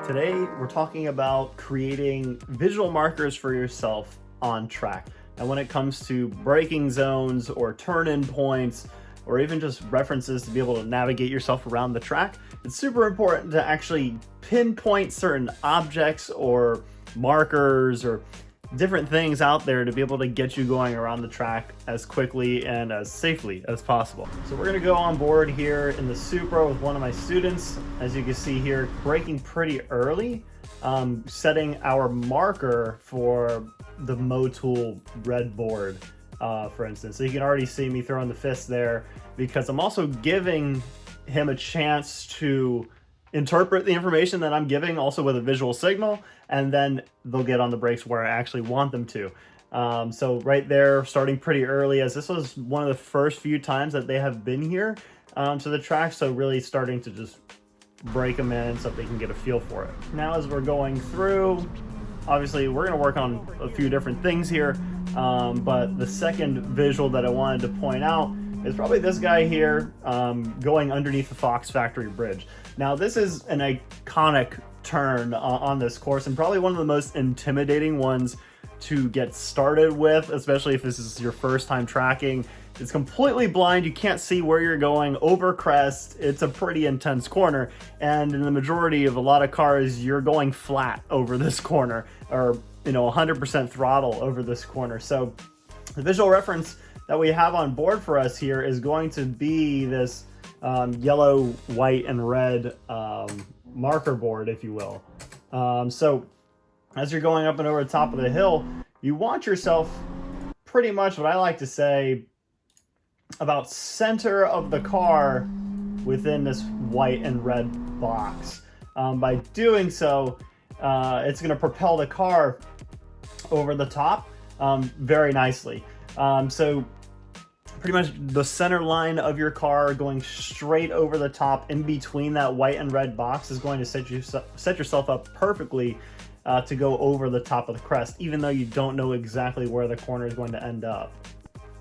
Today, we're talking about creating visual markers for yourself on track. And when it comes to braking zones or turn-in points, or even just references to be able to navigate yourself around the track, it's super important to actually pinpoint certain objects or markers or different things out there to be able to get you going around the track as quickly and as safely as possible. So we're going to go on board here in the Supra with one of my students. As you can see here, braking pretty early, setting our marker for the Motul red board, for instance. So you can already see me throwing the fist there because I'm also giving him a chance to interpret the information that I'm giving also with a visual signal, and then they'll get on the brakes where I actually want them to. So right there, starting pretty early, as this was one of the first few times that they have been here to the track, so really starting to just break them in so they can get a feel for it. Now as we're going through, obviously we're going to work on a few different things here, but the second visual that I wanted to point out is probably this guy here, going underneath the Fox Factory Bridge. Now this is an iconic turn on this course, and probably one of the most intimidating ones to get started with, especially if this is your first time tracking. It's completely blind, you can't see where you're going, over crest. It's a pretty intense corner, and in the majority of a lot of cars, you're going flat over this corner, or 100% throttle over this corner. So the visual reference that we have on board for us here is going to be this yellow, white, and red marker board, if you will. So as you're going up and over the top of the hill, you want yourself pretty much, what I like to say, about center of the car within this white and red box. By doing so, it's going to propel the car over the top very nicely. So pretty much the center line of your car going straight over the top in between that white and red box is going to set yourself up perfectly to go over the top of the crest, even though you don't know exactly where the corner is going to end up.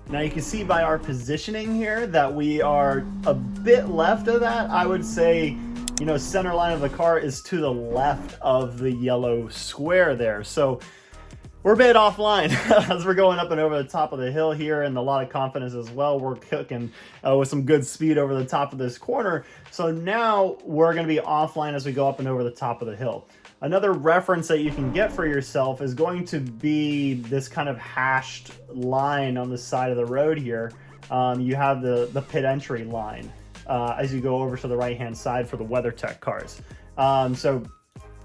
Now you can see by our positioning here that we are a bit left of that. I would say, center line of the car is to the left of the yellow square there. So we're a bit offline as we're going up and over the top of the hill here, and a lot of confidence as well. We're cooking with some good speed over the top of this corner. So now we're going to be offline as we go up and over the top of the hill. Another reference that you can get for yourself is going to be this kind of hashed line on the side of the road here. You have the pit entry line as you go over to the right-hand side for the WeatherTech cars. So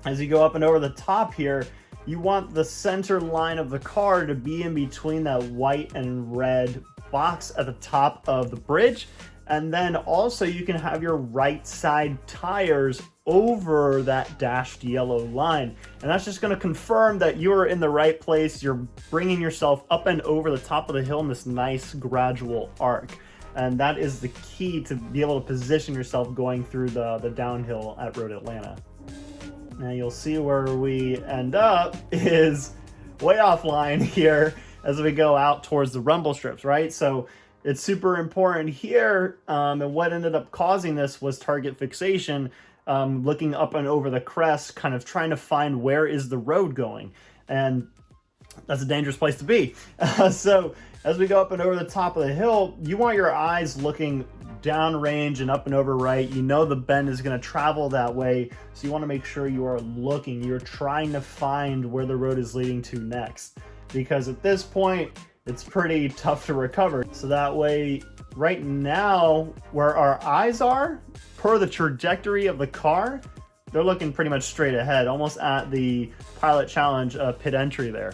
as you go up and over the top here, you want the center line of the car to be in between that white and red box at the top of the bridge. And then also you can have your right side tires over that dashed yellow line. And that's just going to confirm that you're in the right place. You're bringing yourself up and over the top of the hill in this nice gradual arc. And that is the key to be able to position yourself going through the downhill at Road Atlanta. Now you'll see where we end up is way offline here as we go out towards the rumble strips, right? So it's super important here, and what ended up causing this was target fixation, looking up and over the crest, kind of trying to find where is the road going, and that's a dangerous place to be. So as we go up and over the top of the hill, you want your eyes looking downrange and up and over right. You know the bend is going to travel that way, so you want to make sure you are looking. You're trying to find where the road is leading to next, because at this point, it's pretty tough to recover. So that way, right now, where our eyes are, per the trajectory of the car, they're looking pretty much straight ahead, almost at the Pilot Challenge pit entry there.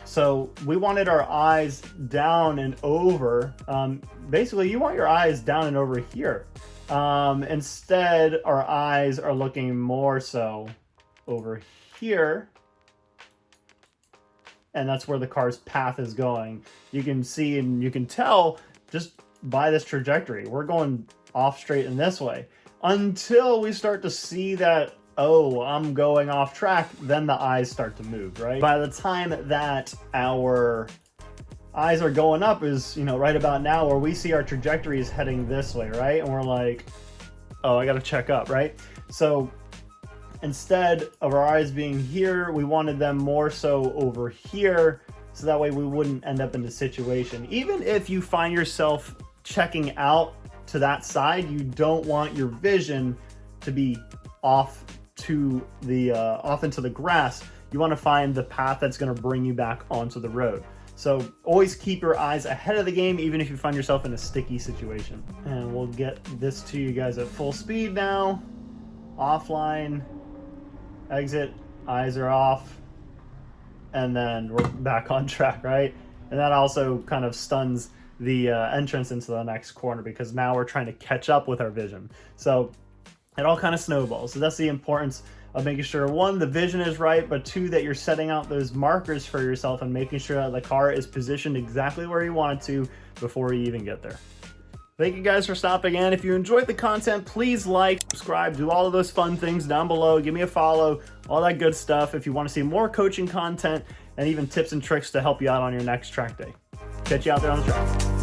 So we wanted our eyes down and over. Basically, you want your eyes down and over here. Instead, our eyes are looking more so over here. And that's where the car's path is going. You can see and you can tell just by this trajectory, we're going off straight in this way until we start to see that, oh, I'm going off track, then the eyes start to move, right? By the time that our eyes are going up is, right about now where we see our trajectory is heading this way, right? And we're like, oh, I got to check up, right? So instead of our eyes being here, we wanted them more so over here, so that way we wouldn't end up in the situation. Even if you find yourself checking out to that side, you don't want your vision to be off to the off into the grass. You want to find the path that's going to bring you back onto the road. So always keep your eyes ahead of the game, even if you find yourself in a sticky situation. And we'll get this to you guys at full speed now. Offline, exit, eyes are off, and then we're back on track, right? And that also kind of stuns the entrance into the next corner, because now we're trying to catch up with our vision. So it all kind of snowballs. So that's the importance of making sure, one, the vision is right, but two, that you're setting out those markers for yourself and making sure that the car is positioned exactly where you want it to before you even get there. Thank you guys for stopping in. If you enjoyed the content, please like, subscribe, do all of those fun things down below. Give me a follow, all that good stuff. If you want to see more coaching content and even tips and tricks to help you out on your next track day. Catch you out there on the track.